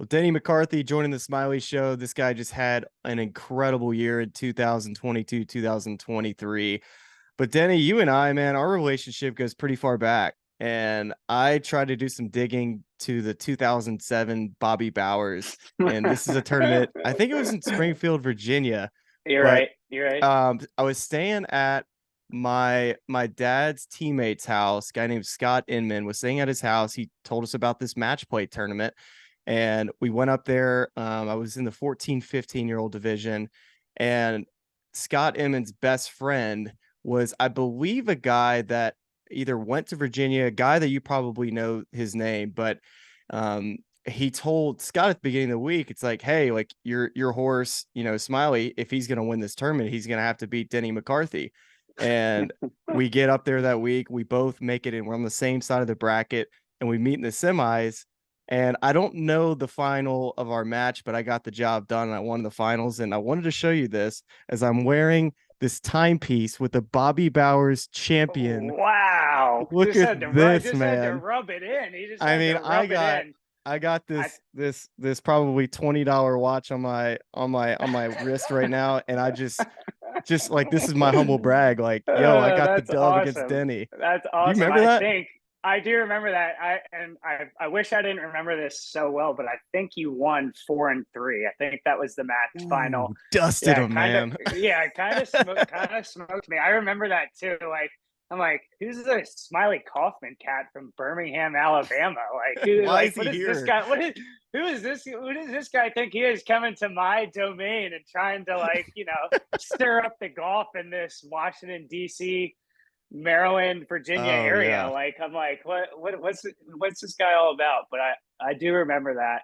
Well, Denny McCarthy joining the Smylie show. This guy just had an incredible year in 2022, 2023. But Denny, you and I, man, our relationship goes pretty far back. And I tried to do some digging to the 2007 Bobby Bowers. And this is a tournament. I think it was in Springfield, Virginia. You're But right. You're right. I was staying at my dad's teammate's house. A guy named Scott Inman was staying at his house. He told us about this match play tournament, and we went up there. I was in the 14, 15-year-old division, and Scott Inman's best friend was, I believe, a guy that either went to Virginia, a guy that you probably know his name, but um, he told Scott at the beginning of the week, it's like, hey, like your horse, Smylie, if he's gonna win this tournament, he's gonna have to beat Denny McCarthy. And we get up there that week, we both make it, and we're on the same side of the bracket, and we meet in the semis. And I don't know the final of our match, but I got the job done and I won the finals. And I wanted to show you this as I'm wearing this timepiece with the Bobby Bowers champion. Wow. Look at this, Just had to man. rub it in. He just I had mean, to rub it in. I got I this probably $20 watch on my wrist right now, and I just like, this is my humble brag. Like, yo, I got the That's dub against awesome. Denny. That's Do you awesome. remember that? I do remember that. I wish I didn't remember this so well, but I think you won 4-3. I think that was the match final. Ooh, dusted Yeah, him, man. kind of smoked me. I remember that too. Like, I'm like, who's this Smiley Kaufman cat from Birmingham, Alabama? Like, who? Why is Like, he what is this here? guy? Who is this? Who does this guy think he is coming to my domain and trying to, like, stir up the golf in this Washington D.C., Maryland, Virginia Oh area? yeah, Like, I'm like, what's this guy all about? But I do remember that.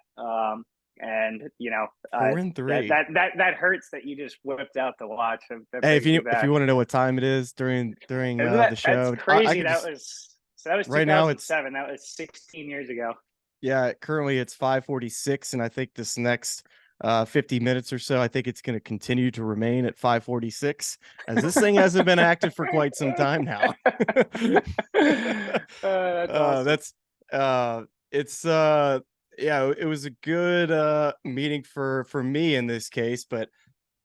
And four and that three. that that that hurts that you just whipped out the watch. That Hey, brings me if you back. want to know what time it is during Isn't the that's show, I crazy? could just That was right now it's 2007. That was 16 years ago. yeah, currently it's 5:46, and I think this next 50 minutes or so, I think it's going to continue to remain at 5:46, as this thing hasn't been active for quite some time now. That's awesome. That's it's yeah, it was a good meeting for me in this case, but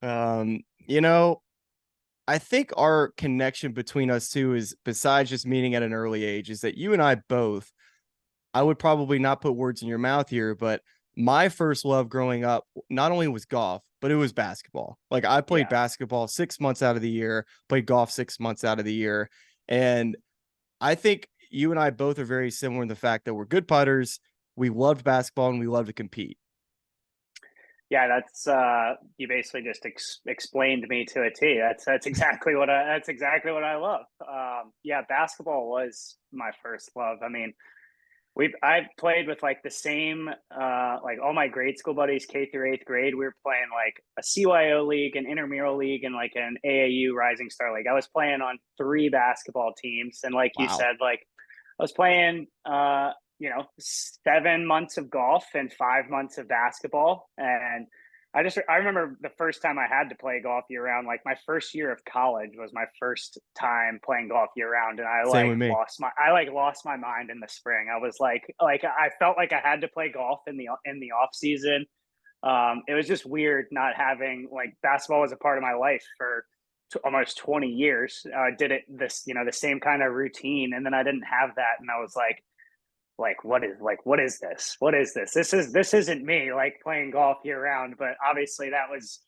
um you know I think our connection between us two is, besides just meeting at an early age, is that you and I both, I would probably not put words in your mouth here, but my first love growing up not only was golf, but it was basketball. Like, I played Yeah. basketball 6 months out of the year, played golf 6 months out of the year. And I think you and I both are very similar in the fact that we're good putters. We loved basketball and we love to compete. Yeah, that's you basically just explained me to a T. That's exactly what I love. Yeah, basketball was my first love. I mean, I've played with like the same like all my grade school buddies K through eighth grade. We were playing like a CYO league, an intramural league, and like an AAU Rising Star League. I was playing on three basketball teams, and like you Wow. said, like I was playing 7 months of golf and 5 months of basketball. And I remember the first time I had to play golf year round. Like my first year of college was my first time playing golf year round, and Same with me. I like lost my mind in the spring. I was like I felt like I had to play golf in the off season. It was just weird not having, like, basketball was a part of my life for almost 20 years. I did it the same kind of routine, and then I didn't have that, and I was what is this? What is this? This isn't me, like, playing golf year round. But obviously that was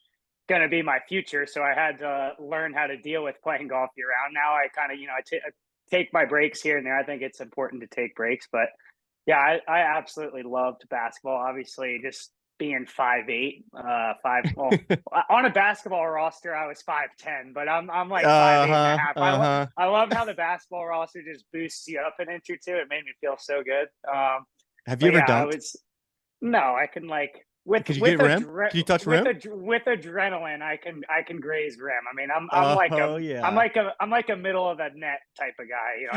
going to be my future, so I had to learn how to deal with playing golf year round. Now I kind of I take my breaks here and there. I think it's important to take breaks, but yeah, I absolutely loved basketball. Obviously, just being 5'8", well, on a basketball roster, I was 5'10", but I'm like 5'8" and a Uh-huh. half. Uh-huh. I love how the basketball roster just boosts you up an inch or two. It made me feel so good. Have you But ever yeah, I dunked? was no, I can, like, Could you get rim? Could you touch rim? with adrenaline, I can graze rim. I mean, Oh yeah. I'm like a middle of the net type of guy.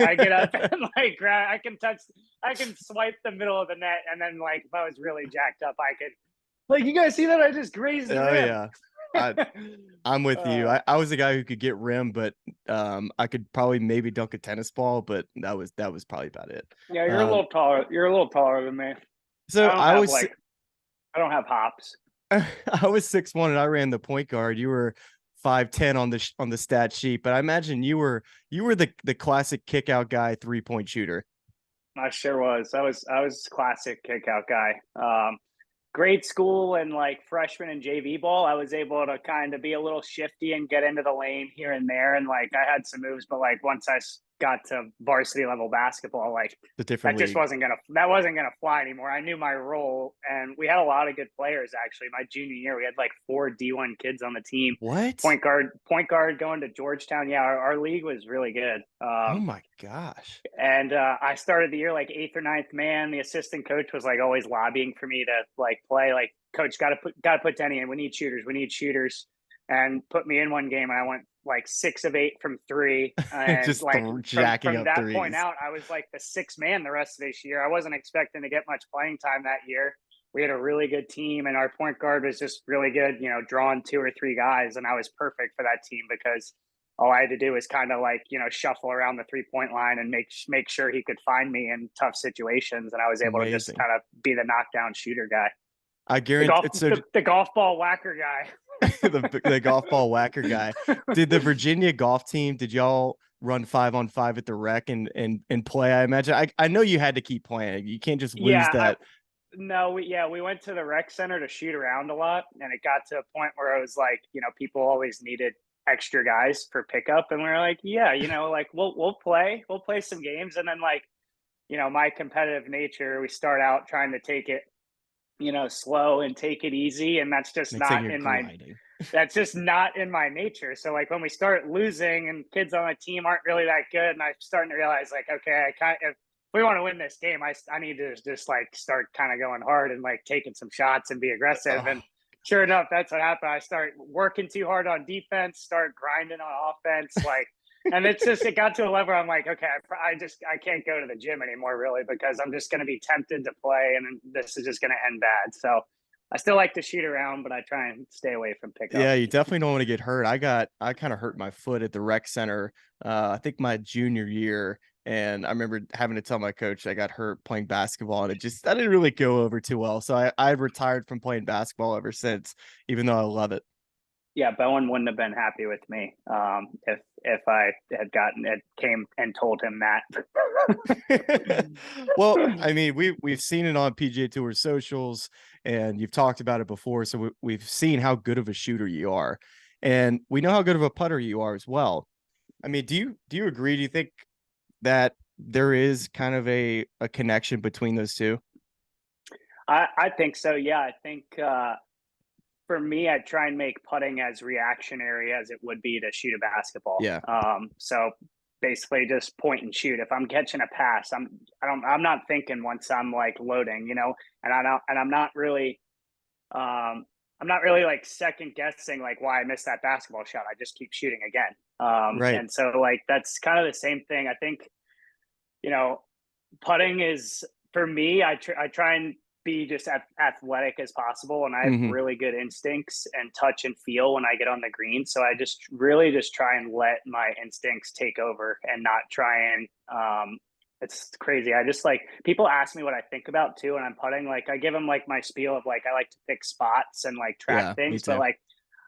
I get up and, like, grab. I can swipe the middle of the net, and then, like, if I was really jacked up, I could, like, you guys see that I just grazed the Oh rim. yeah. I I'm with you. uh, I was a guy who could get rim, but I could probably maybe dunk a tennis ball, but that was probably about it. yeah, Um you're a little taller than me. I so don't I have, always like, I don't have hops. I was 6'1" and I ran the point guard. You were 5'10" on the stat sheet, but I imagine you were the classic kick out guy, 3-point shooter. I sure was. I was classic kick out guy. Grade school and like freshman and JV ball, I was able to kind of be a little shifty and get into the lane here and there. And like I had some moves, but like once I got to varsity level basketball, like The different league. that wasn't gonna fly anymore. I knew my role, and we had a lot of good players actually. My junior year, we had like 4 D1 kids on the team. What? Point guard going to Georgetown. Yeah, our league was really good. Oh my gosh. And I started the year like eighth or ninth man. The assistant coach was like always lobbying for me to like play. Like, coach, got to put Denny in. We need shooters. We need shooters. And put me in one game, and I went like 6 of 8 from three. And Just like jacking from up that point threes. out, I was like the sixth man the rest of this year. I wasn't expecting to get much playing time that year. We had a really good team, and our point guard was just really good. You know, drawing 2 or 3 guys, and I was perfect for that team because all I had to do was kind of like, you know, shuffle around the 3 point line and make sure he could find me in tough situations, and I was able to just Amazing. kind of be the knockdown shooter guy, I guarantee it's so the golf ball whacker guy. the golf ball whacker guy. Did the Virginia golf team, did y'all run 5-on-5 at the rec and play? I imagine I know you had to keep playing. You can't just lose Yeah, that. no, we went to the rec center to shoot around a lot, and it got to a point where I was like, you know, people always needed extra guys for pickup, and we were like, yeah, you know, like we'll play some games, and then like, you know, my competitive nature, we start out trying to take it, you know, slow and take it easy, and Next thing you're grinding. that's just not in my nature. So like when we start losing and kids on my team aren't really that good, and I'm starting to realize like, okay, if we want to win this game, I need to just like start kind of going hard and like taking some shots and be aggressive. Oh, And sure enough, that's what happened. I start working too hard on defense, start grinding on offense, like. And it got to a level where I'm like, okay, I can't go to the gym anymore really, because I'm just going to be tempted to play, and this is just going to end bad. So I still like to shoot around, but I try and stay away from pickup. yeah, you definitely don't want to get hurt. I kind of hurt my foot at the rec center. I think my junior year, and I remember having to tell my coach I got hurt playing basketball, and I didn't really go over too well. So I retired from playing basketball ever since, even though I love it. Yeah, Bowen wouldn't have been happy with me if I had gotten it came and told him that. Well, I mean, we've seen it on PGA Tour socials, and you've talked about it before, so we've seen how good of a shooter you are, and we know how good of a putter you are as well. I mean, do you agree? Do you think that there is kind of a connection between those two? I think so. Yeah, I think for me, I try and make putting as reactionary as it would be to shoot a basketball. Yeah, So basically, just point and shoot. If I'm catching a pass, I'm not thinking once I'm like loading, you know, and um, I'm not really like second guessing like why I missed that basketball shot. I just keep shooting again. right. And so like that's kind of the same thing. I think, you know, putting is for me. I try and be just athletic as possible, and I have Hmm. really good instincts and touch and feel when I get on the green. So I just really just try and let my instincts take over and not try and it's crazy. I just like people ask me what I think about too, and I'm putting. Like I give them like my spiel of like I like to pick spots and like track Yeah, me things, but too. like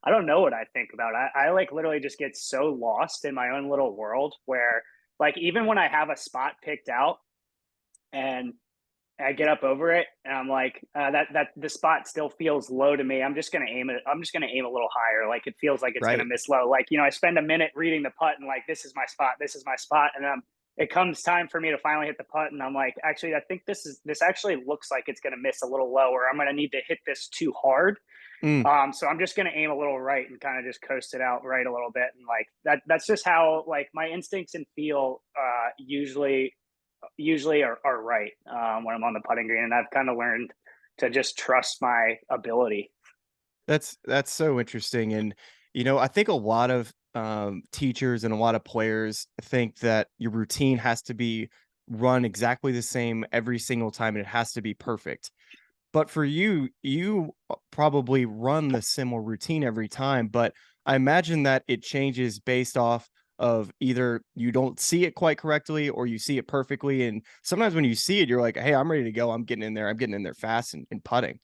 I don't know what I think about. I like literally just get so lost in my own little world where like even when I have a spot picked out and I get up over it, and I'm like, that the spot still feels low to me. I'm just gonna aim it. I'm just gonna aim a little higher. Like it feels like it's gonna Right. miss low. Like you know, I spend a minute reading the putt and like this is my spot. This is my spot, and then it comes time for me to finally hit the putt, and I'm like, actually, I think this actually looks like it's gonna miss a little low, or I'm gonna need to hit this too hard. Mm, So I'm just gonna aim a little right and kind of just coast it out right a little bit, and like that's just how like my instincts and feel usually are right when I'm on the putting green, and I've kind of learned to just trust my ability. that's so interesting, and I think a lot of teachers and a lot of players think that your routine has to be run exactly the same every single time, and it has to be perfect. But for you, you probably run the similar routine every time, but I imagine that it changes based off of either you don't see it quite correctly or you see it perfectly. And sometimes when you see it, you're like, hey, I'm ready to go. I'm getting in there. I'm getting in there fast and putting.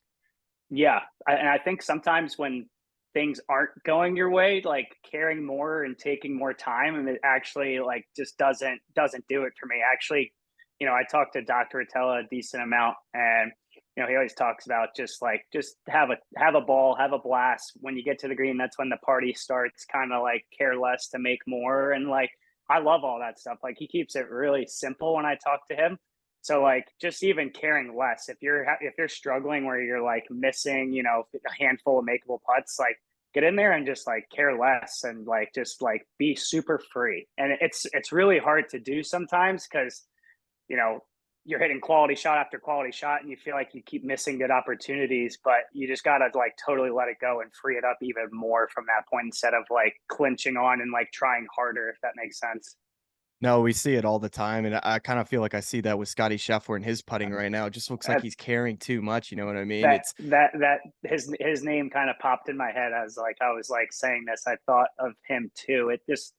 Yeah, and I think sometimes when things aren't going your way, like caring more and taking more time, and it actually like just doesn't do it for me. Actually, I talked to Dr. Attella a decent amount, and he always talks about just have a ball, have a blast. When you get to the green, that's when the party starts. Kind of like care less to make more, and like I love all that stuff. Like he keeps it really simple when I talk to him. So like just even caring less if you're struggling where you're like missing, a handful of makeable putts, like get in there and just like care less and like just like be super free. And it's really hard to do sometimes because, you know, you're hitting quality shot after quality shot and you feel like you keep missing good opportunities, but you just got to like totally let it go and free it up even more from that point instead of like clinching on and like trying harder, if that makes sense. No, we see it all the time, and I kind of feel like I see that with Scottie Scheffler and his putting right now. It just looks like Uh, he's caring too much, you know what I mean? that It's that his name kind of popped in my head as like I was like saying this. I thought of him too. It just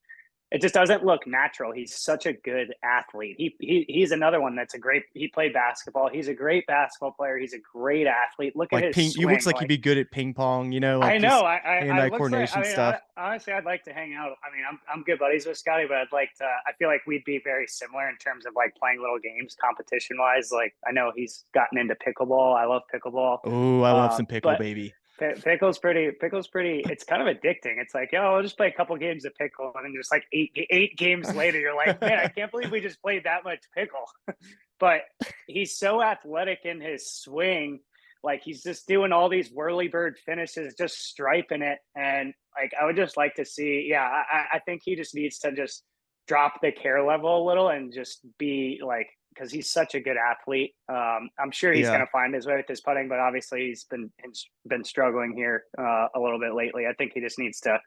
doesn't look natural. He's such a good athlete. He's another one that's a great. He played basketball. He's a great basketball player. He's a great athlete. Look at like his ping he looks swing. like he'd Like be good at ping pong, like I know. just I hand-eye looks like. I coordination mean, stuff. honestly, I'd like to hang out. I mean, I'm good buddies with Scotty, but I'd like to. I feel like we'd be very similar in terms of like playing little games, competition wise. Like I know he's gotten into pickleball. I love pickleball, Oh, I love some pickle, but baby. Pickle's pretty. It's kind of addicting. It's like, I'll just play a couple games of pickle, and then just like eight games later, you're like, man, I can't believe we just played that much pickle. But he's so athletic in his swing, like he's just doing all these whirly bird finishes, just striping it, and like I would just like to see. Yeah, I think he just needs to just drop the care level a little and just be like because he's such a good athlete. I'm sure he's going Yeah. to find his way with his putting, but obviously he's been struggling here a little bit lately. I think he just needs to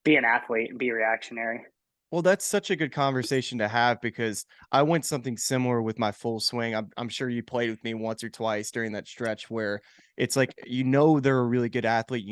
be an athlete and be reactionary. Well, that's such a good conversation to have because I went something similar with my full swing. I'm sure you played with me once or twice during that stretch where it's like they're a really good athlete,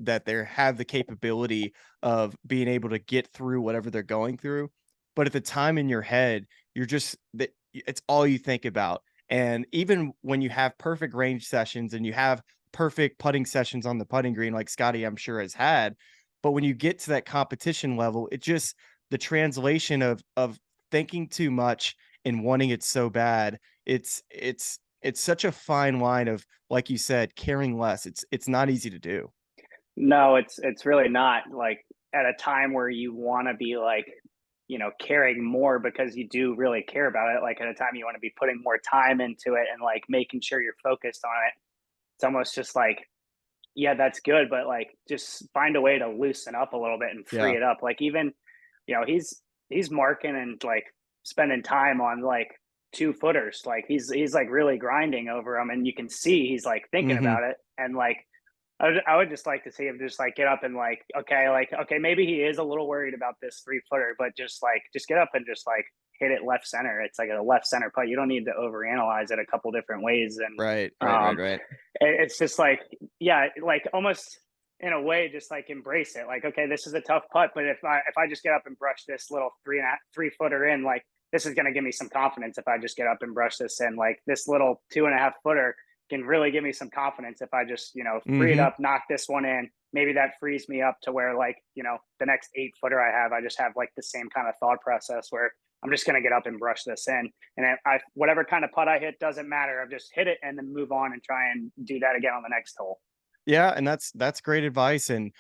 that they have the capability of being able to get through whatever they're going through, but at the time in your head, you're just that it's all you think about. And even when you have perfect range sessions and you have perfect putting sessions on the putting green like Scotty I'm sure has had, but when you get to that competition level, it just the translation of thinking too much and wanting it so bad, it's such a fine line of, like you said, caring less. It's not easy to do. No, it's really not like at a time where you want to be like, caring more because you do really care about it. Like at a time you want to be putting more time into it and like making sure you're focused on it. It's almost just like, yeah, that's good, but like just find a way to loosen up a little bit and free Yeah. it up. Like even, he's marking and like spending time on like 2 footers. Like he's like really grinding over them, and you can see he's like thinking Mhm. about it. And like I would just like to see him just like get up and like, okay, maybe he is a little worried about this 3 footer, but just get up and just like hit it left center. It's like a left center putt. You don't need to overanalyze it a couple different ways. And Right, right, right, um, right. it's just like, yeah, like almost in a way, just like embrace it. Like, okay, this is a tough putt, but if I just get up and brush this little 3 footer in, like this is going to give me some confidence. If I just get up and brush this in, like this little 2.5 footer can really give me some confidence if I just, free it Mhm. up, knock this one in. Maybe that frees me up to where like, the next 8 footer I have, I just have like the same kind of thought process where I'm just going to get up and brush this in. And whatever kind of putt I hit doesn't matter. I've just hit it and then move on and try and do that again on the next hole. Yeah, and that's great advice, and,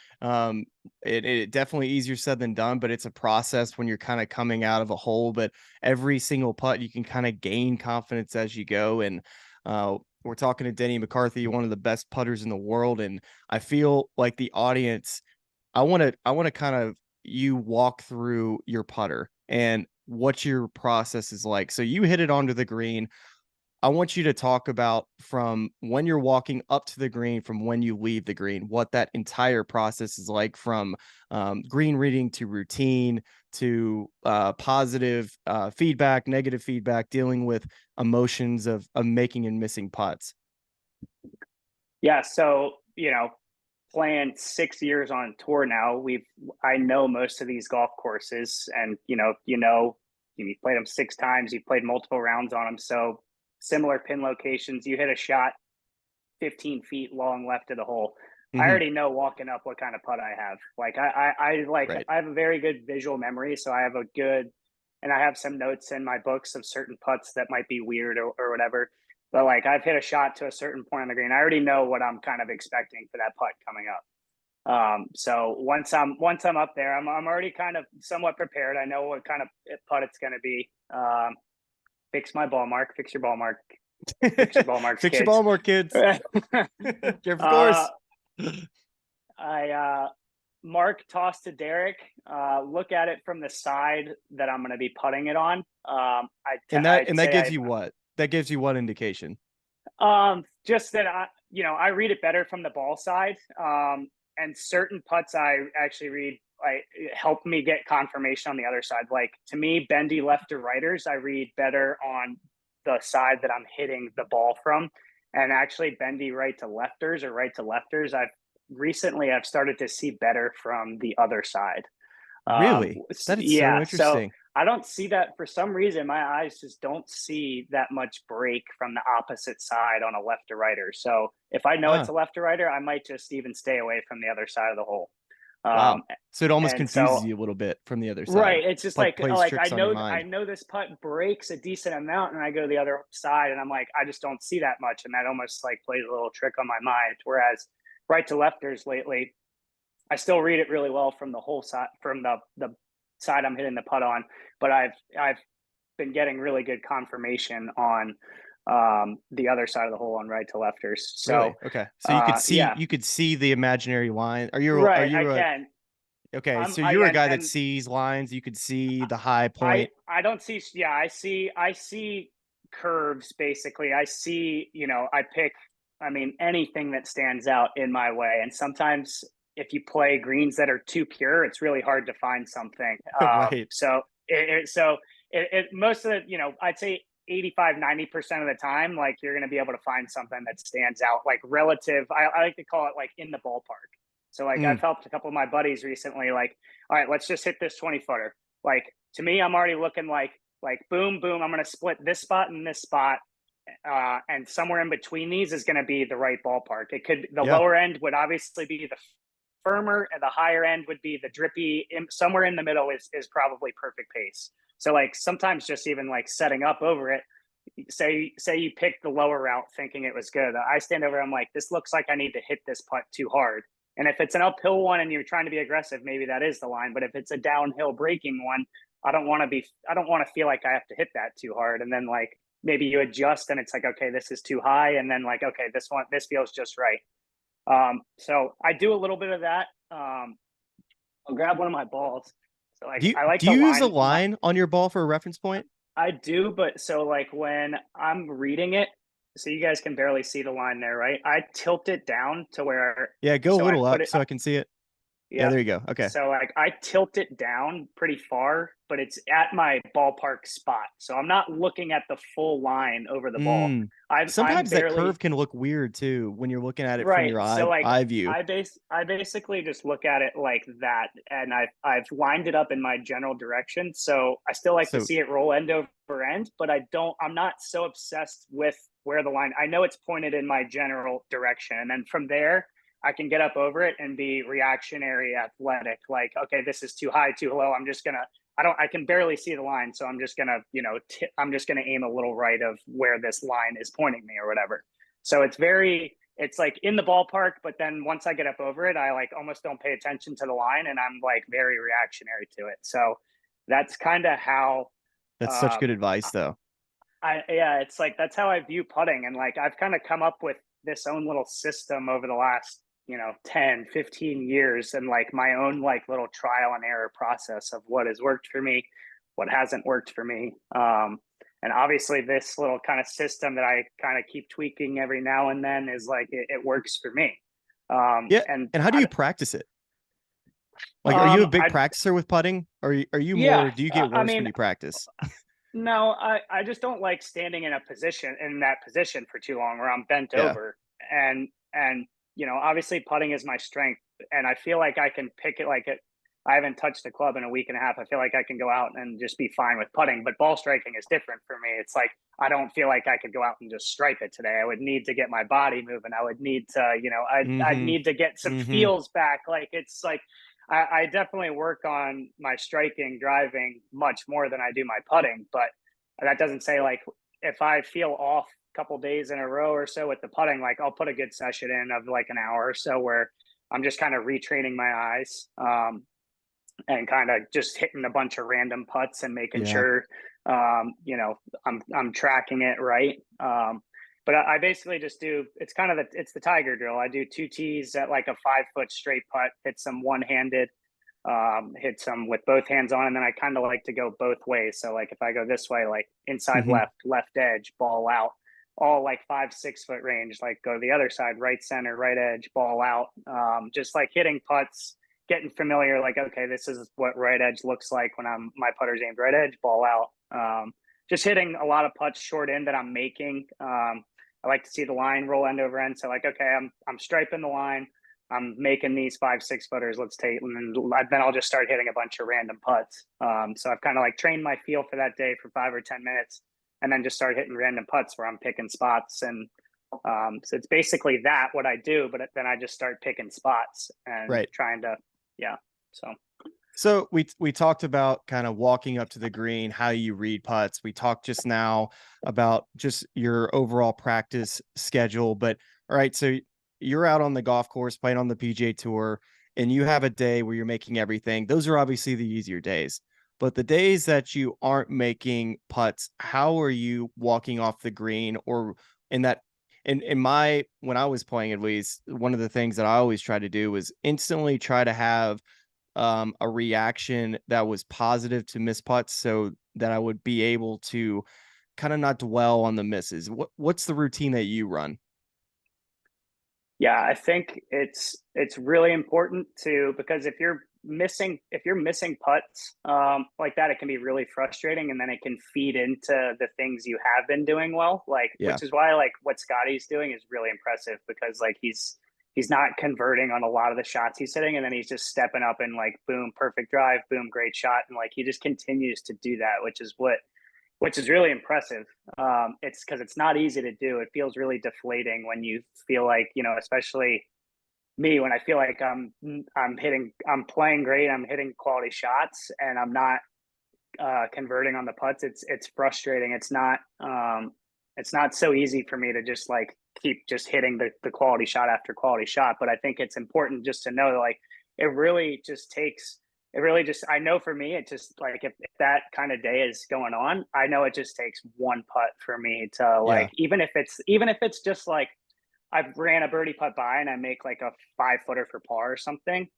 it definitely easier said than done, but it's a process when you're kinda coming out of a hole, but every single putt, you can kinda gain confidence as you go, and, we're talking to Denny McCarthy, one of the best putters in the world, and I feel like the audience I wanna kind of you walk through your putter and what your process is like. So you hit it onto the green. I want you to talk about from when you're walking up to the green, from when you leave the green, what that entire process is like from green reading to routine to positive feedback, negative feedback, dealing with emotions of making and missing putts. Yeah. So, playing 6 years on tour now, I know most of these golf courses, and you played them 6 times, you played multiple rounds on them. So similar pin locations, you hit a shot 15 feet long left of the hole. I Hmm. already know walking up what kind of putt I have. Like Right. I have a very good visual memory, so I have a good, and I have some notes in my books of certain putts that might be weird or whatever. But like I've hit a shot to a certain point on the green. I already know what I'm kind of expecting for that putt coming up. So once I'm up there, I'm already kind of somewhat prepared. I know what kind of putt it's going to be. Fix my ball mark. Fix your ball mark. Fix your ball marks, Fix your kids. ball more, kids. Careful uh, course. I Mark toss to Derek. Look at it from the side that I'm going to be putting it on. And I'd that say gives you what? That gives you what indication? just that I read it better from the ball side. And certain putts I actually read help me get confirmation on the other side. Like to me, bendy left to righters, I read better on the side that I'm hitting the ball from. And actually bendy right to lefters or right to lefters, I've started to see better from the other side. Really? That is so Yeah, so interesting. I don't see that for some reason. My eyes just don't see that much break from the opposite side on a left to righter. So if I know it's Huh. a left to righter, I might just even stay away from the other side of the hole. Wow. Um, So it almost and confuses so you a little bit from the other side. right, it's just Like plays I tricks on your know mind. this putt breaks a decent amount, and I go to the other side, and I'm like, I just don't see that much, and that almost like plays a little trick on my mind. Whereas right to lefters lately, I still read it really well from the whole side, from the side I'm hitting the putt on, but I've been getting really good confirmation on the other side of the hole on right to lefters. So Really? Okay. So yeah, you could see the imaginary line. Are right. I you a can. okay, so I you're a guy that and sees lines, you could see the high point. I don't see. Yeah, I see curves basically. I see. I pick. I mean, anything that stands out in my way, and sometimes if you play greens that are too pure, it's really hard to find something. Right. Most of the, I'd say 85-90% of the time, like you're going to be able to find something that stands out, like relative. I like to call it like in the ballpark. So like I've Mm, helped a couple of my buddies recently, like, all right, let's just hit this 20-footer. Like to me, I'm already looking like boom, boom. I'm going to split this spot and this spot. And somewhere in between these is going to be the right ballpark. The yeah. lower end would obviously be the firmer, and the higher end would be the drippy. Somewhere in the middle is probably perfect pace. So like sometimes just even like setting up over it, say you pick the lower route thinking it was good. I stand over, I'm like, this looks like I need to hit this putt too hard. And if it's an uphill one and you're trying to be aggressive, maybe that is the line. But if it's a downhill breaking one, I don't want to feel like I have to hit that too hard. And then like maybe you adjust and it's like, okay, this is too high. And then like, okay, this feels just right. So I do a little bit of that. I'll grab one of my balls. So like I like Do to you use a line my line on your ball for a reference point? I do, but so like when I'm reading it, so you guys can barely see the line there, right? I tilt it down to where Yeah, go a so I little put up it so I can see it. Yeah, Yep. there you go. Okay. So like I tilt it down pretty far, but it's at my ballpark spot. So I'm not looking at the full line over the ball. Mm. I'm Sometimes that barely curve can look weird too when you're looking at it from right. your So like eye view. I basically just look at it like that, and I've lined it up in my general direction. So I still like to So see it roll end over end, but I'm not so obsessed with where the line. I know it's pointed in my general direction, and then from there I can get up over it and be reactionary athletic. Like, okay, this is too high, too low. I can barely see the line. So I'm just gonna, I'm just gonna aim a little right of where this line is pointing me or whatever. So it's like in the ballpark, but then once I get up over it, I like almost don't pay attention to the line and I'm like very reactionary to it. So that's kind of how, that's such good um, advice though. yeah, it's like that's how I view putting. And like I've kind of come up with this own little system over the last, 10, 15 years and like my own like little trial and error process of what has worked for me, what hasn't worked for me. And obviously this little kind of system that I kind of keep tweaking every now and then is like it works for me. Yeah. And And how do you practice it? Like, are you a I big practicer with putting? Or are you yeah, more, do you get I worse when mean, you practice? no, I just don't like standing in that position for too long where I'm bent Yeah. over. And obviously putting is my strength, and I feel like I can pick it like it. I haven't touched the club in a week and a half. I feel like I can go out and just be fine with putting, but ball striking is different for me. It's like, I don't feel like I could go out and just stripe it today. I would need to get my body moving. I would need to, I'd Mm-hmm. need to get some Mm-hmm. feels back. Like, it's like, I definitely work on my striking, driving much more than I do my putting, but that doesn't say like, if I feel off a couple days in a row or so with the putting, like I'll put a good session in of like an hour or so where I'm just kind of retraining my eyes. And kind of just hitting a bunch of random putts and making Yeah. sure I'm tracking it right. But I basically just do, it's kind of it's the tiger drill. I do 2 tees at like a 5 foot straight putt, hit some one handed, hit some with both hands on, and then I kind of like to go both ways. So like if I go this way, like inside Mm-hmm. left edge, ball out, all like 5 6 foot range. Like go to the other side, right center, right edge, ball out. Just like hitting putts, getting familiar. Like okay, this is what right edge looks like when my putter's aimed right edge, ball out. Just hitting a lot of putts short end that I'm making. I like to see the line roll end over end. So like okay, I'm striping the line. I'm making these 5 6 footers. Let's take, and then I'll just start hitting a bunch of random putts. So I've kind of like trained my feel for that day for 5 or 10 minutes, and then just start hitting random putts where I'm picking spots. And so it's basically that what I do, but then I just start picking spots and Right. trying to, yeah. So we talked about kind of walking up to the green, how you read putts. We talked just now about just your overall practice schedule. But all right, so you're out on the golf course playing on the PGA Tour, and you have a day where you're making everything. Those are obviously the easier days. But the days that you aren't making putts, how are you walking off the green? Or in that in my when I was playing, at least, one of the things that I always try to do was instantly try to have a reaction that was positive to miss putts so that I would be able to kind of not dwell on the misses. What's the routine that you run? Yeah, I think it's really important to, because if you're missing putts like that, it can be really frustrating, and then it can feed into the things you have been doing well. Like, Yeah. which is why like what Scottie's doing is really impressive, because like he's not converting on a lot of the shots he's hitting, and then he's just stepping up and like boom, perfect drive, boom, great shot, and like he just continues to do that, which is really impressive. It's because it's not easy to do. It feels really deflating when you feel like, especially me, when I feel like I'm playing great, I'm hitting quality shots, and I'm not converting on the putts. It's frustrating. It's not so easy for me to just like keep just hitting the quality shot after quality shot. But I think it's important just to know that like it really just takes it really just I know for me it just like if that kind of day is going on, I know it just takes one putt for me to like Yeah. even if it's just like I ran a birdie putt by and I make like a 5 footer for par or something.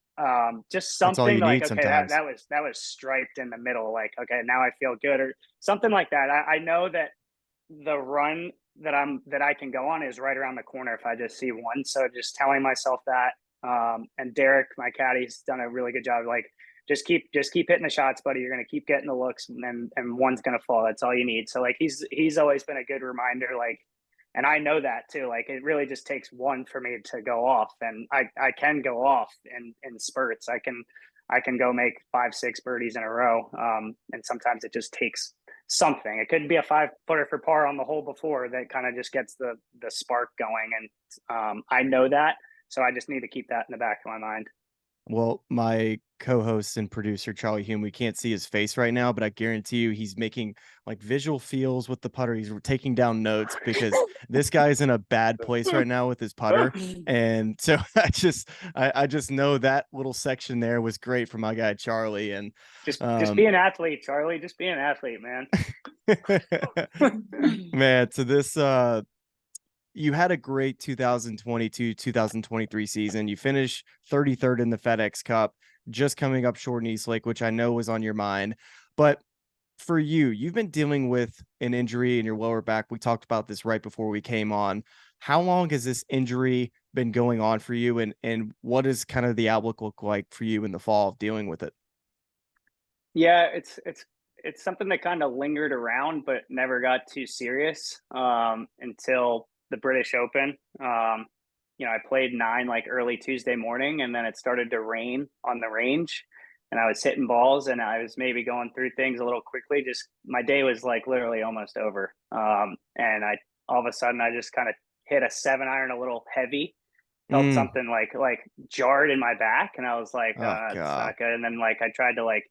Just That's all something you like, need okay, sometimes. that was striped in the middle. Like, okay, now I feel good, or something like that. I know that the run that I can go on is right around the corner if I just see one. So just telling myself that. And Derek, my caddy's done a really good job. Like, just keep hitting the shots, buddy. You're gonna keep getting the looks, and one's gonna fall. That's all you need. So like he's always been a good reminder. Like, and I know that too. Like it really just takes one for me to go off, and I can go off in spurts. I can go make 5 6 birdies in a row, and sometimes it just takes something. It could be a 5 footer for par on the hole before that kind of just gets the spark going, and I know that, so I just need to keep that in the back of my mind. Well, my co-host and producer Charlie Hume, we can't see his face right now, but I guarantee you he's making like visual feels with the putter. He's taking down notes because this guy's in a bad place right now with his putter. And so I just know that little section there was great for my guy Charlie. And Just be an athlete, Charlie. Just be an athlete, man. man, to this you had a great 2022-2023 season. You finished 33rd in the FedEx Cup, just coming up short in East Lake, which I know was on your mind. But for you, you've been dealing with an injury in your lower back. We talked about this right before we came on. How long has this injury been going on for you, and what does kind of the outlook look like for you in the fall of dealing with it? Yeah, it's something that kind of lingered around but never got too serious until the British Open. I played 9 like early Tuesday morning, and then it started to rain on the range. and I was hitting balls, and I was maybe going through things a little quickly. Just my day was like literally almost over. And I all of a sudden I just kind of hit a 7-iron a little heavy, felt Mm. something like jarred in my back, and I was like, Oh it's God. not good. And then like I tried to like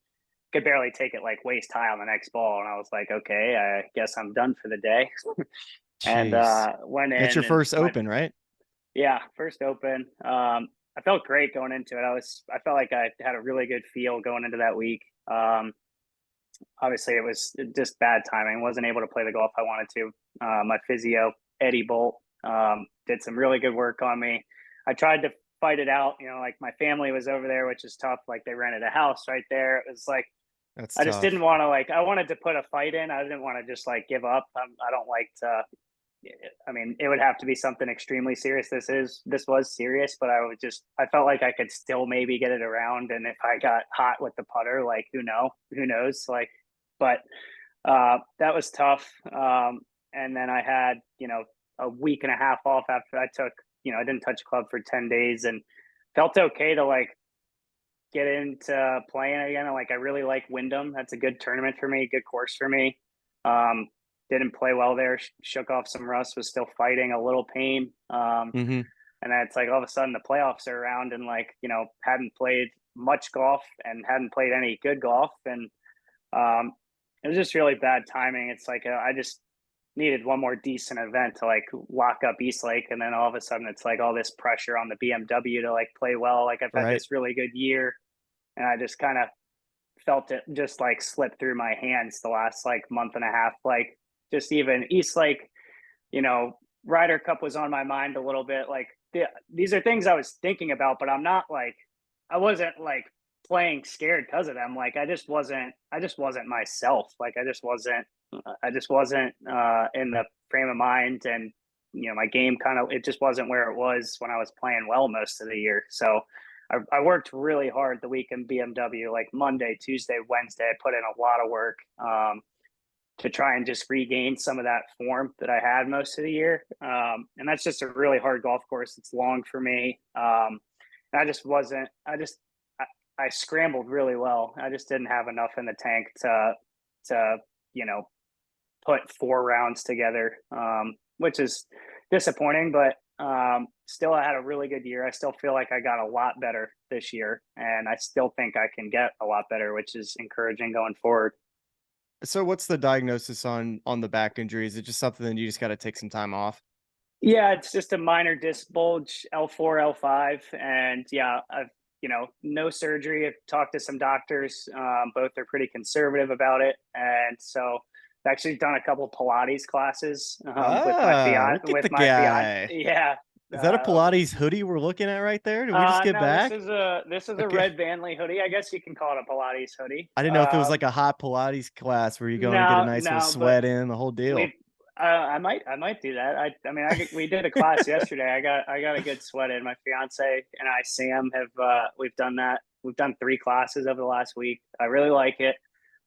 could barely take it like waist high on the next ball, and I was like, okay, I guess I'm done for the day. And Jeez. went That's your in, and first my open, right? yeah, first open. I felt great going into it. I felt like I had a really good feel going into that week. Obviously, it was just bad timing. Wasn't able to play the golf I wanted to. My physio, Eddie Bolt, did some really good work on me. I tried to fight it out. You know, like my family was over there, which is tough. Like they rented a house right there. It was like That's I just didn't tough. want to like. I wanted to put a fight in. I didn't want to just like give up. I don't like to. I mean, it would have to be something extremely serious. This was serious, but I felt like I could still maybe get it around. And if I got hot with the putter, like who knows, like, but that was tough. And then I had a week and a half off after I took I didn't touch club for 10 days and felt okay to like get into playing again. And like I really like Wyndham. That's a good tournament for me, good course for me. Um, didn't play well there. Shook off some rust. Was still fighting a little pain. Mm-hmm. And then it's like all of a sudden the playoffs are around, and like hadn't played much golf and hadn't played any good golf, and um, it was just really bad timing. It's like I just needed one more decent event to like lock up East Lake, and then all of a sudden it's like all this pressure on the BMW to like play well. Like I've had Right. this really good year, and I just kind of felt it just like slip through my hands the last like month and a half. Like just even East Lake, you know, Ryder Cup was on my mind a little bit. Like these are things I was thinking about, but I wasn't like playing scared because of them. Like I just wasn't myself. Like I just wasn't in the frame of mind, and my game kind of it just wasn't where it was when I was playing well most of the year. So I worked really hard the week in BMW, like Monday, Tuesday, Wednesday. I put in a lot of work to try and just regain some of that form that I had most of the year. And that's just a really hard golf course. It's long for me. And I just wasn't, I scrambled really well. I just didn't have enough in the tank to, you know, put 4 rounds together, which is disappointing, but still I had a really good year. I still feel like I got a lot better this year, and I still think I can get a lot better, which is encouraging going forward. So what's the diagnosis on the back injury? Is it just something that you just got to take some time off? Yeah, it's just a minor disc bulge, L4, L5, and yeah, I've no surgery. I've talked to some doctors. Both are pretty conservative about it, and so I've actually done a couple Pilates classes Ah, look at with the my fiance. guy. Yeah. Is that a Uh, Pilates hoodie we're looking at right there? Did we just get no, back? this is a Okay. red Vanley hoodie. I guess you can call it a Pilates hoodie. I didn't know if it was like a hot Pilates class where you go and get a No, nice little no, but sweat in, the whole we've deal. I might do that. We did a class yesterday. I got a good sweat in. My fiance and I, Sam, have we've done that. We've done 3 classes over the last week. I really like it.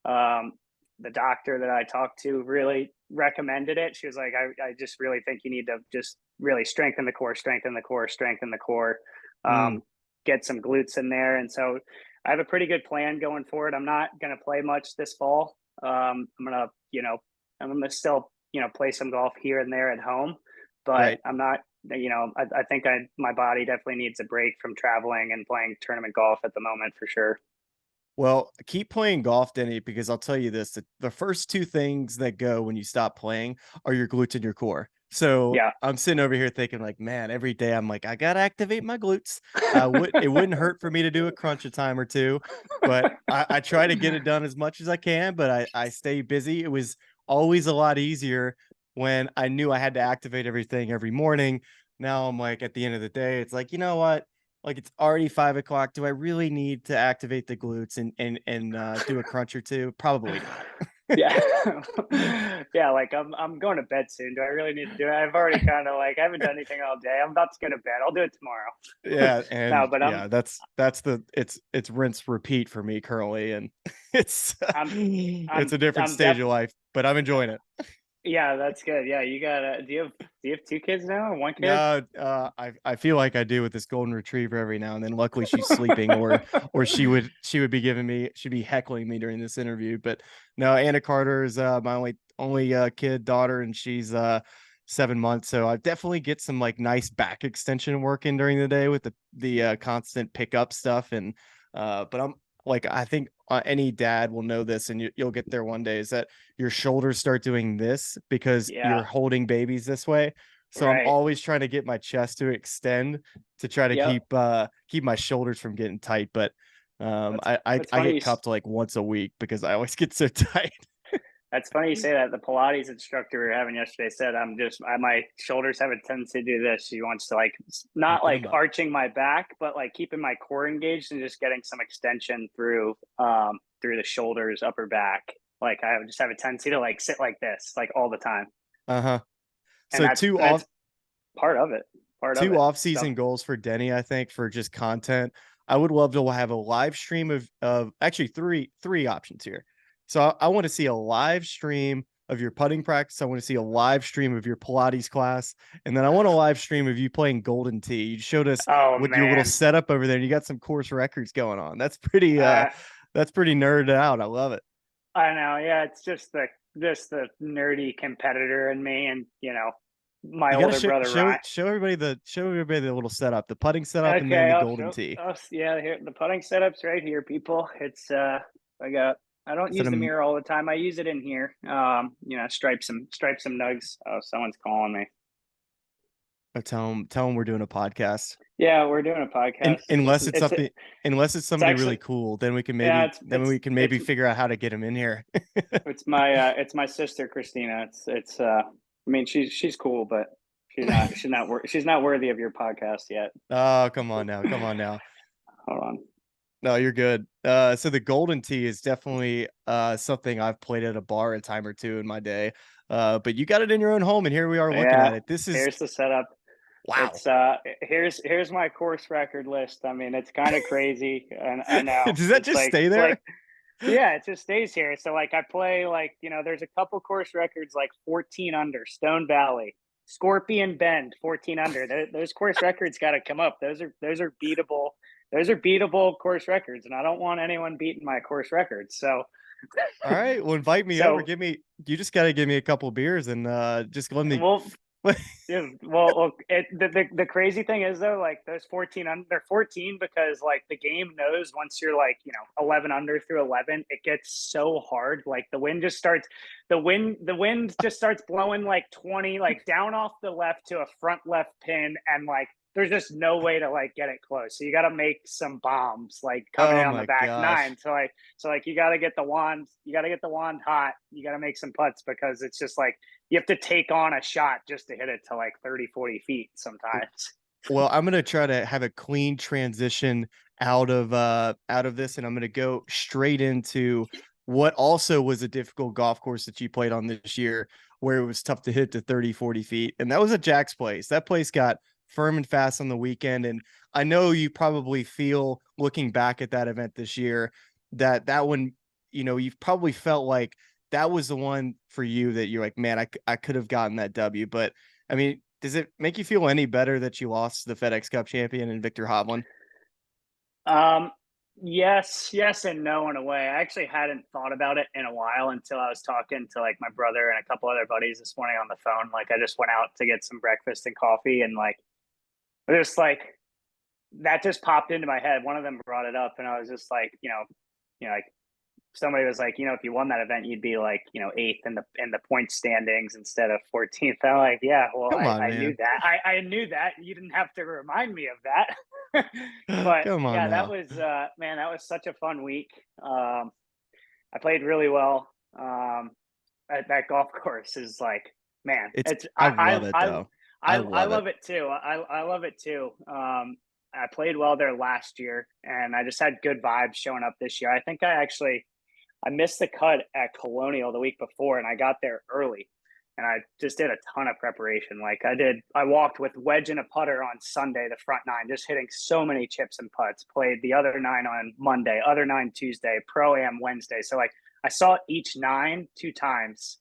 Um, the doctor that I talked to really recommended it. She was like, I just really think you need to just really strengthen the core, strengthen the core, strengthen the core, Mm, um, get some glutes in there. And so I have a pretty good plan going forward. I'm not going to play much this fall. I'm gonna still play some golf here and there at home, but right. I'm not. I think my body definitely needs a break from traveling and playing tournament golf at the moment for sure. Well, keep playing golf, Denny, because I'll tell you this, the first two things that go when you stop playing are your glutes and your core. So Yeah. I'm sitting over here thinking like, man, every day I'm like, I gotta activate my glutes. It wouldn't hurt for me to do a crunch a time or two, but I try to get it done as much as I can, but I stay busy. It was always a lot easier when I knew I had to activate everything every morning. Now I'm like, at the end of the day, it's like, you know what? Like it's already 5 o'clock. Do I really need to activate the glutes and do a crunch or two? Probably not. Yeah. Yeah, like I'm going to bed soon. Do I really need to do it? I've already kind of like I haven't done anything all day. I'm about to go to bed. I'll do it tomorrow. Yeah, No, and but yeah, that's the it's rinse repeat for me currently, and it's I'm it's I'm a different I'm stage def of life, but I'm enjoying it. Yeah, that's good. Yeah, you got. Do you have two kids now or one kid? No, I feel like I do with this golden retriever every now and then. Luckily, she's sleeping, or she would be giving me she'd be heckling me during this interview. But no, Anna Carter is my only kid daughter, and she's 7 months. So I definitely get some like nice back extension working during the day with the constant pickup stuff. And but I'm like I think any dad will know this, and you'll get there one day. Is that your shoulders start doing this because Yeah. you're holding babies this way? So I'm Right. always trying to get my chest to extend to try to Yep. keep my shoulders from getting tight. But That's I that's I funny. get cupped like once a week because I always get so tight. That's funny you say that. The Pilates instructor we were having yesterday said, my shoulders have a tendency to do this. She wants to like, not Open like them up. arching my back, but like keeping my core engaged and just getting some extension through the shoulders, upper back. Like I just have a tendency to like sit like this, like all the time. Uh-huh. And So that's part of it. Part of two it. off So, season goals for Denny, I think, for just content. I would love to have a live stream of actually three options here. So I want to see a live stream of your putting practice. I want to see a live stream of your Pilates class, and then I want a live stream of you playing Golden Tee. You showed us oh with your little man, setup over there, and you got some course records going on. uh, That's pretty nerded out. I love it. I know. Yeah, it's just the nerdy competitor in me, and my You got to older brother Ryan. show everybody the little setup, the putting setup, and then Okay, the I'll Golden show. Tee. Yeah, here the putting setup's right here, people. I got. I don't Is it use the a mirror all the time. I use it in here. Stripe some nugs. Oh, someone's calling me. tell them we're doing a podcast? Yeah, we're doing a And podcast. unless it's It's somebody really actually cool, yeah. then we can maybe figure out how to get him in here. It's my sister Christina. I mean, she's cool, but she's not worthy of your podcast yet. Oh, come on now. Come on now. Hold on. No, you're good. So the Golden Tee is definitely something I've played at a bar a time or two in my day. But you got it in your own home, and here we are looking Yeah, at it. This is here's the setup. wow. Here's my course record list. I mean, it's kind of crazy, and I know Does that just stay it's there? like yeah, it just stays here. So like I play like there's a couple course records like 14 under Stone Valley, Scorpion Bend 14 under. Those course records got to come up. Those are beatable. Those are beatable course records, and I don't want anyone beating my course records. So All right, well, invite me over. so You just got to give me a couple beers and just let me. we'll Yeah, the crazy thing is though, like those 14 they're 14 because like the game knows once you're like 11 under through 11, it gets so hard. Like the wind just starts blowing like 20 like down off the left to a front left pin, and like there's just no way to like get it close. So you got to make some bombs like coming Oh in on the my back gosh. nine. So like you got to get the wand hot. You got to make some putts because it's just like you have to take on a shot just to hit it to like 30, 40 feet sometimes. Well, I'm gonna try to have a clean transition out of this, and I'm gonna go straight into what also was a difficult golf course that you played on this year, where it was tough to hit to 30, 40 feet. And that was at Jack's Place. That place got firm and fast on the weekend. And I know you probably feel looking back at that event this year that one, you've probably felt like that was the one for you that you're like, man, I could have gotten that W. But I mean, does it make you feel any better that you lost the FedEx Cup champion and Victor Hovland? Um, yes and no in a way. I actually hadn't thought about it in a while until I was talking to like my brother and a couple other buddies this morning on the phone. Like I just went out to get some breakfast and coffee, and like just like that just popped into my head. One of them brought it up, and I was just like, like somebody was like, if you won that event, you'd be like, eighth in the point standings instead of 14th. I'm like, yeah, well, Come on, I knew man. that. I knew that. You didn't have to remind me of that. But Come on yeah, that now. was man, that was such a fun week. I played really well. At that golf course is like, man, It's it's I love it though. I I love it. love it too. I love it too. I played well there last year, and I just had good vibes showing up this year. I think I missed the cut at Colonial the week before, and I got there early, and I just did a ton of preparation. Like I walked with wedge and a putter on Sunday, the front nine, just hitting so many chips and putts. Played the other nine on Monday, other nine Tuesday, pro am Wednesday. So like I saw each nine two times,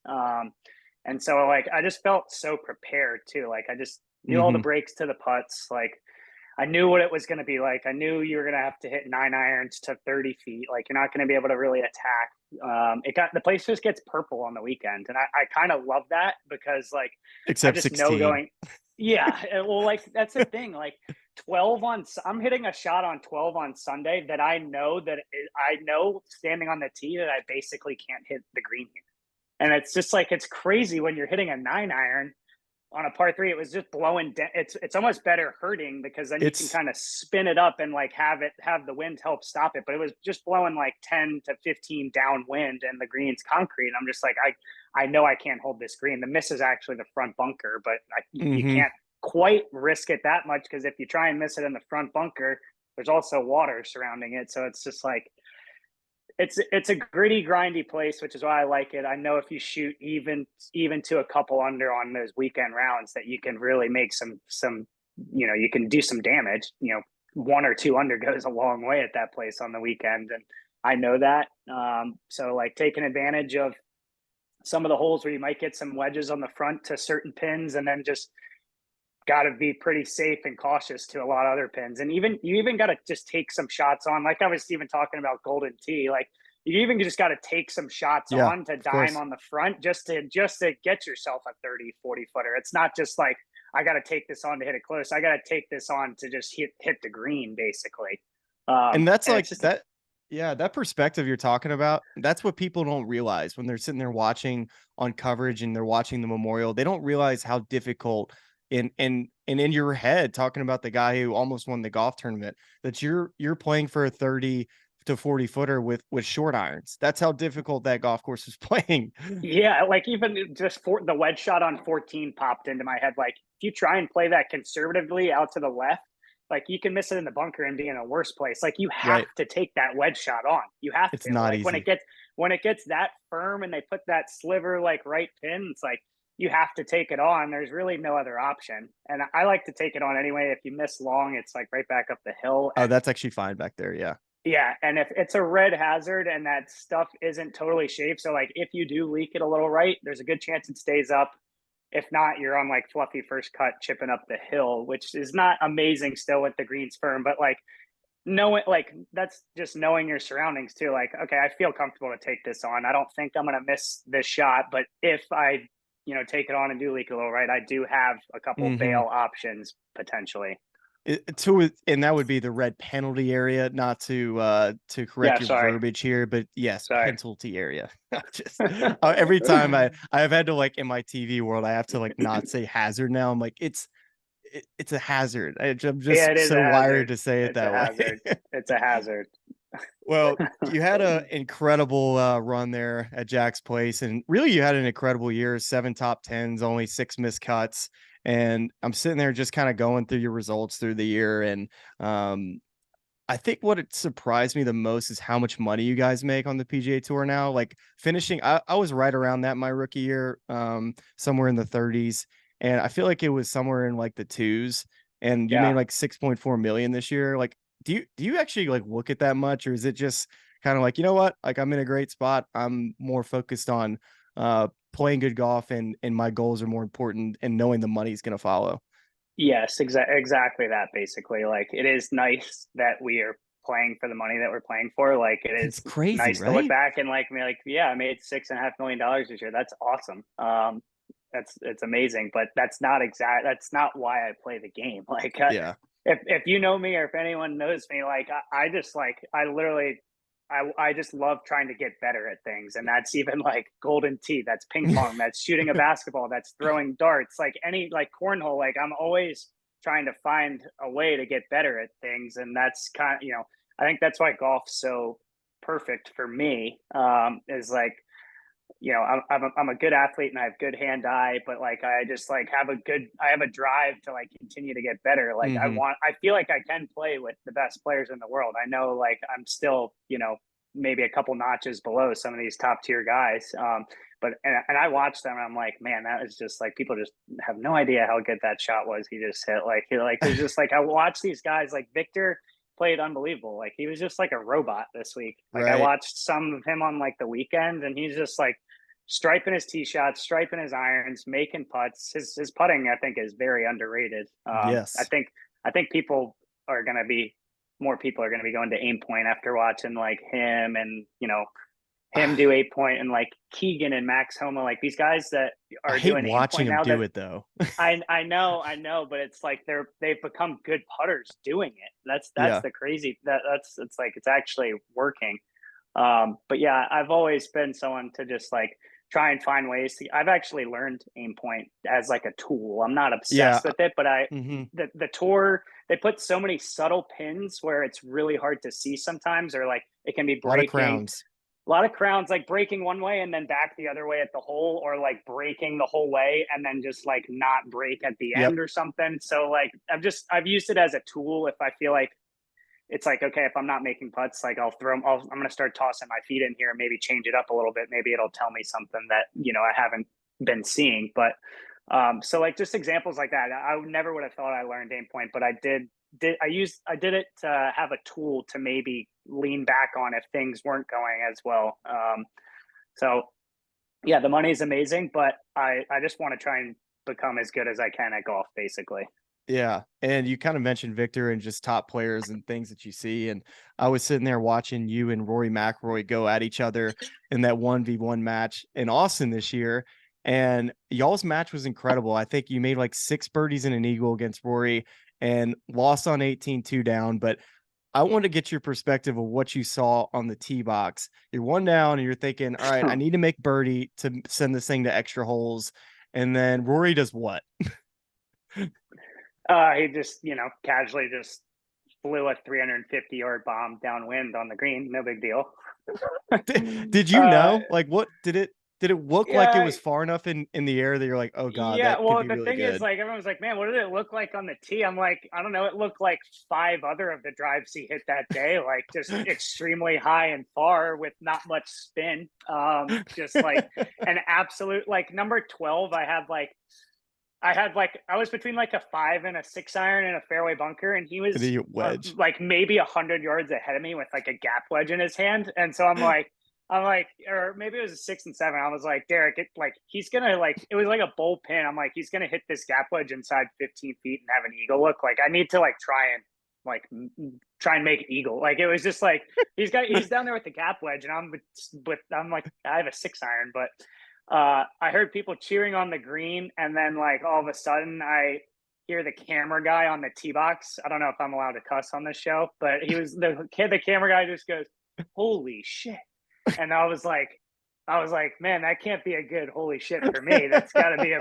And so like I just felt so prepared too. Like I just knew all the Hmm. breaks to the putts. Like I knew what it was going to be like. I knew you were going to have to hit 9 irons to 30 feet. Like you're not going to be able to really attack. The place just gets purple on the weekend, and I kind of love that because like I Except just know 16. going, yeah. Well, like that's the thing. Like 12 on, I'm hitting a shot on 12 on Sunday that I know standing on the tee that I basically can't hit the green here, and it's just like it's crazy when you're hitting a 9 iron on a par three. It was just blowing. It's almost better hurting because then you can It's kind of spin it up and like have the wind help stop it. But it was just blowing like 10 to 15 downwind, and the green's concrete. And I'm just like I know I can't hold this green. The miss is actually the front bunker, but you hmm can't quite risk it that much because if you try and miss it in the front bunker, there's also water surrounding it. So it's just like it's a gritty, grindy place, which is why I like it. I know if you shoot even to a couple under on those weekend rounds, that you can really make some you can do some damage. 1 or 2 under goes a long way at that place on the weekend, and I know that. So like taking advantage of some of the holes where you might get some wedges on the front to certain pins, and then just got to be pretty safe and cautious to a lot of other pins. And you even got to just take some shots on, like I was even talking about golden tee. Like you even just got to take some shots Yeah, on to of dime course. on the front just to get yourself a 30-40 footer. It's not just like I got to take this on to hit it close. I got to take this on to just hit the green basically. And that's And like it's just that. Yeah, that perspective you're talking about, that's what people don't realize when they're sitting there watching on coverage and they're watching the memorial. They don't realize how difficult and in your head talking about the guy who almost won the golf tournament, that you're playing for a 30 to 40 footer with short irons. That's how difficult that golf course was playing. yeah, like even just for the wedge shot on 14 popped into my head. Like if you try and play that conservatively out to the left, like you can miss it in the bunker and be in a worse place. Like you have Right. to take that wedge shot on. You have It's to. not Like easy. when it gets that firm and they put that sliver like right pin, it's like you have to take it on. There's really no other option. And I like to take it on anyway. If you miss long, it's like right back up the hill. Oh, And that's actually fine back there. Yeah. yeah, and if it's a red hazard and that stuff isn't totally shaved, so like if you do leak it a little right, there's a good chance it stays up. If not, you're on like fluffy first cut chipping up the hill, which is not amazing still with the greens firm, but like knowing like that's just knowing your surroundings too. Like, okay, I feel comfortable to take this on. I don't think I'm gonna miss this shot, but if I, take it on and do leak a little right, I do have a couple hmm bail options potentially. And that would be the red penalty area, not to correct Yeah, your sorry. verbiage here, but yes, Sorry. penalty area. Just every time I've had to, like, in my TV world, I have to like not say hazard now. I'm like, it's a hazard. I'm Yeah, just it is a so wired hazard. to say it It's a that way. hazard. It's a hazard. Well, you had an incredible run there at Jack's Place, and really, you had an incredible year. 7 top 10s, only 6 missed cuts, and I'm sitting there just kind of going through your results through the year, and um, I think what it surprised me the most is how much money you guys make on the PGA Tour now. Like finishing, I was right around that my rookie year, somewhere in the 30s, and I feel like it was somewhere in like the twos. And you made Yeah. like 6.4 million this year. Like, do you actually like look at that much, or is it just kind of like, you know what, like I'm in a great spot. I'm more focused on playing good golf, and my goals are more important, and knowing the money's gonna follow. Yes, exactly that basically. Like it is nice that we are playing for the money that we're playing for. Like it It's is crazy, nice to look right? back and like be like, yeah, I made $6.5 million this year. That's awesome. It's amazing, but that's not why I play the game. Like Yeah. if you know me or if anyone knows me, like I just like I literally I just love trying to get better at things. And that's even like golden tee, that's ping pong, that's shooting a basketball, that's throwing darts, like any like cornhole. Like I'm always trying to find a way to get better at things. And that's kind of, I think that's why golf's so perfect for me. Is like, I'm a good athlete and I have good hand eye, but like I just like I have a drive to like continue to get better. Like hmm I feel like I can play with the best players in the world. I know like I'm still, maybe a couple notches below some of these top tier guys. But and I watch them and I'm like, man, that is just like people just have no idea how good that shot was he just hit. Like it's just like I watch these guys like Victor played unbelievable. Like he was just like a robot this week. Like I Right. watched some of him on like the weekend and he's just like striping his tee shots, striping his irons, making putts. His putting, I think, is very underrated. Yes. I think more people are gonna be going to AimPoint after watching like him and him do 8 point and like Keegan and Max Homa, like these guys that I are hate doing watching 8 point him now do that it though. I know, but it's like they've become good putters doing it. That's Yeah. the crazy that's it's like it's actually working. But yeah, I've always been someone to just like try and find ways to. I've actually learned aim point as like a tool. I'm not Yeah. obsessed with it, but Hmm. the tour, they put so many subtle pins where it's really hard to see sometimes, or like it can be A lot of breaking. crowns. A lot of crowns like breaking one way and then back the other way at the hole, or like breaking the whole way and then just like not break at the Yep. end or something. So like I've used it as a tool if I feel like it's like, okay, if I'm not making putts, like I'll throw them. I'm going to start tossing my feet in here and maybe change it up a little bit. Maybe it'll tell me something that, I haven't been seeing. But so like just examples like that. I never would have thought I learned aim point, but I did it to have a tool to maybe lean back on if things weren't going as well. So yeah, the money is amazing, but I just want to try and become as good as I can at golf, basically. Yeah, and you kind of mentioned Victor and just top players and things that you see, and I was sitting there watching you and Rory McIlroy go at each other in that 1v1 match in Austin this year, and y'all's match was incredible. I think you made like 6 birdies and an eagle against Rory and lost on 18 2 down, but I want to get your perspective of what you saw on the tee box. You're one down and you're thinking, "All right, I need to make birdie to send this thing to extra holes." And then Rory does what? He just, casually just flew a 350-yard bomb downwind on the green. No big deal. Did you uh, know? Like, what did it look like it yeah, was far enough in the air that you're like, "Oh god, yeah. that could Well, be the really thing is, good." like, everyone's like, man, what did it look like on the tee? I'm like, I don't know. It looked like 5 other of the drives he hit that day, like just extremely high and far with not much spin. Just like an absolute, like, number 12. I was between like a 5 and a 6 iron in a fairway bunker, and he And was then you wedge. like maybe 100 yards ahead of me with like a gap wedge in his hand. And so I'm like, or maybe it was a 6 and 7. I was like, Derek, he's gonna, like, it was like a bull pin. I'm like, he's gonna hit this gap wedge inside 15 feet and have an eagle look. Like, I need to like try and make eagle. Like, it was just like he's down there with the gap wedge, and I'm like, I have a 6 iron, but I heard people cheering on the green, and then like all of a sudden I hear the camera guy on the tee box. I don't know if I'm allowed to cuss on this show, but the camera guy just goes, "Holy shit!" And I was like, man, that can't be a good holy shit for me. That's gotta be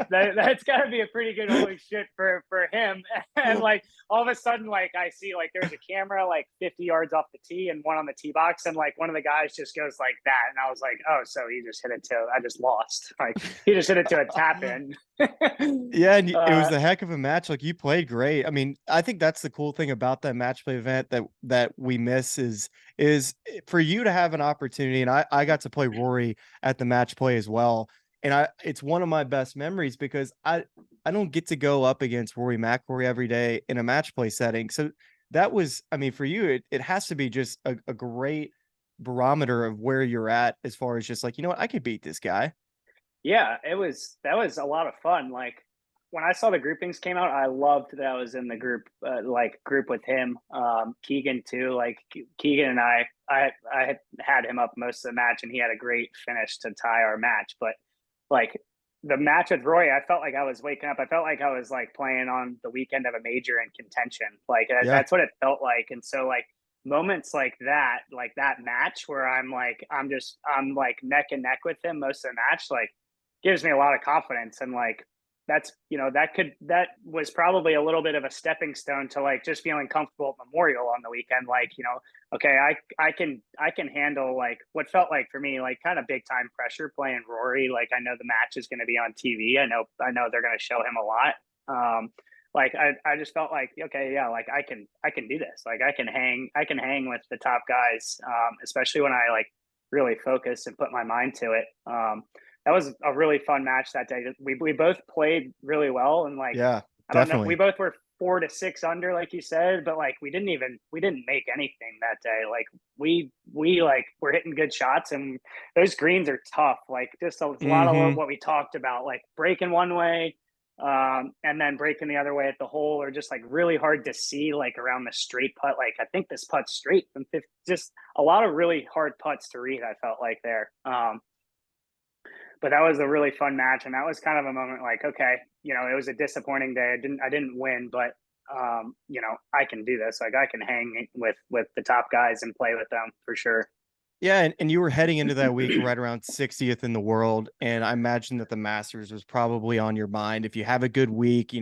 a pretty good holy shit for him. And like all of a sudden, like I see like there's a camera like 50 yards off the tee and one on the tee box, and like one of the guys just goes like that, and I was like, oh, so he just hit it to I just lost. Like he just hit it to a tap in. Yeah, and it was uh, a heck of a match. Like, you played great. I mean, I think that's the cool thing about that match play event that we miss is for you to have an opportunity. And I got to play Rory at the match play as well. And it's one of my best memories because I don't get to go up against Rory McIlroy every day in a match play setting. So that was, I mean, for you, it has to be just a great barometer of where you're at as far as just like, you know what, I could beat this guy. Yeah, that was a lot of fun. Like when I saw the groupings came out, I loved that I was in the group with him. Keegan too. Like Keegan and I had him up most of the match, and he had a great finish to tie our match. But like the match with Roy, I felt like I was waking up. I felt like I was like playing on the weekend of a major in contention. Like Yeah. that's what it felt like. And so like moments like that match where I'm like neck and neck with him most of the match, like gives me a lot of confidence. And like that's that was probably a little bit of a stepping stone to like just feeling comfortable at Memorial on the weekend. Like, okay, I can handle like what felt like for me like kind of big time pressure playing Rory. Like I know the match is going to be on TV. I know they're going to show him a lot. Like I just felt like, okay, yeah, like I can do this. Like I can hang with the top guys, especially when I like really focus and put my mind to it. That was a really fun match that day. We both played really well, and like Yeah, I don't know, definitely. 4 to 6 under, like you said, but like we didn't make anything that day. Like we like we're hitting good shots, and those greens are tough. Like just a lot of Mm-hmm. what we talked about, like breaking one way, and then breaking the other way at the hole, or just like really hard to see like around the straight putt. Like I think this putt's straight from 50, just a lot of really hard putts to read. I felt like there. But that was a really fun match, and that was kind of a moment like, okay, it was a disappointing day. I didn't win, but I can do this. Like I can hang with the top guys and play with them for sure. Yeah, and you were heading into that week right around 60th in the world, and I imagine that the Masters was probably on your mind. If you have a good week,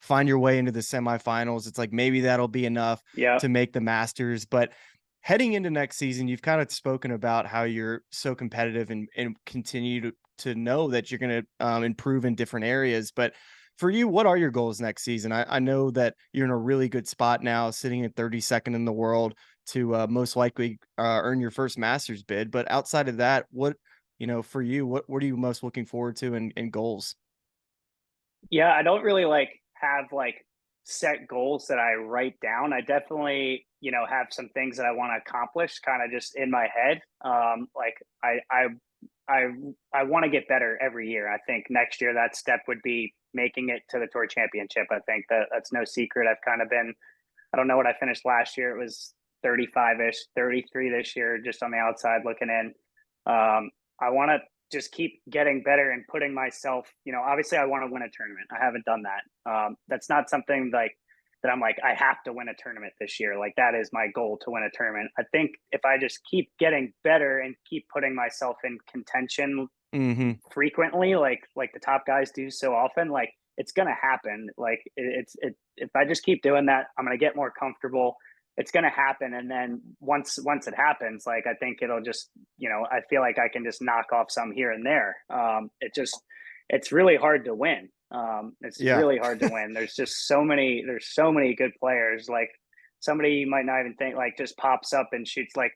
find your way into the semifinals. It's like maybe that'll be enough Yeah. to make the Masters. But heading into next season, you've kind of spoken about how you're so competitive and continue to know that you're going to improve in different areas. But for you, what are your goals next season? I know that you're in a really good spot now, sitting at 32nd in the world to most likely earn your first Masters bid. But outside of that, for you, what are you most looking forward to in goals? Yeah, I don't really like have like set goals that I write down. I definitely, have some things that I want to accomplish kind of just in my head. Like I I want to get better every year. I think next year that step would be making it to the tour championship. I think that's no secret. I've kind of been, I don't know what I finished last year. It was 35-ish, 33 this year, just on the outside looking in. I want to just keep getting better and putting myself, obviously I want to win a tournament. I haven't done that. That's not something like that I'm like, I have to win a tournament this year. Like that is my goal, to win a tournament. I think if I just keep getting better and keep putting myself in contention Mm-hmm. frequently, like the top guys do so often, like it's gonna happen. Like if I just keep doing that, I'm gonna get more comfortable. It's gonna happen, and then once it happens, like I think it'll just, I feel like I can just knock off some here and there. It's really hard to win. It's Yeah. really hard to win. There's so many good players. Like somebody you might not even think like just pops up and shoots like